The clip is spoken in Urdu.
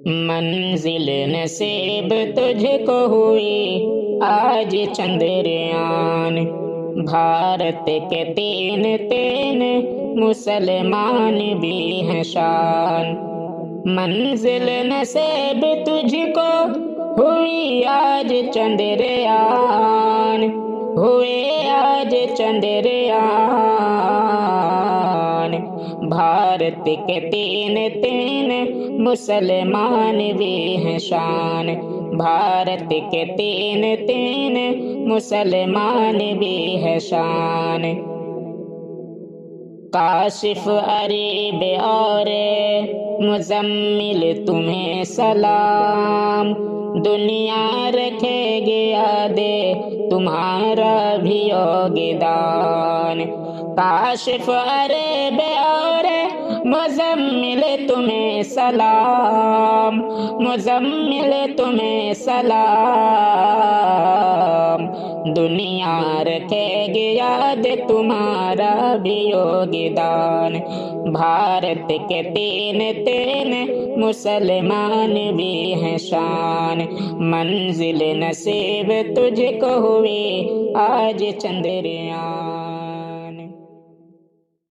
منزل نصیب تجھ کو ہوئی آج چندریان، بھارت کے تین تین مسلمان بھی ہیں شان۔ منزل نصیب تجھ کو ہوئی آج چندریان، ہوئے آج چندریان، بھارت کے تین تین مسلمان بھی ہیں شان، بھارت کے تین تین مسلمان بھی ہیں شان۔ کاشف عریب اور مزمل تمہیں سلام، دنیا رکھے گی یاد تمہارا بھی یوگدان۔ کاشف عریب اور مزمل تمہیں سلام، مزمل تمہیں سلام، دنیا رکھے گی یاد تمہارا بھی یوگدان۔ بھارت کے تین تین مسلمان بھی ہیں شان، منزل نصیب تجھ کو ہوئی آج چندریان۔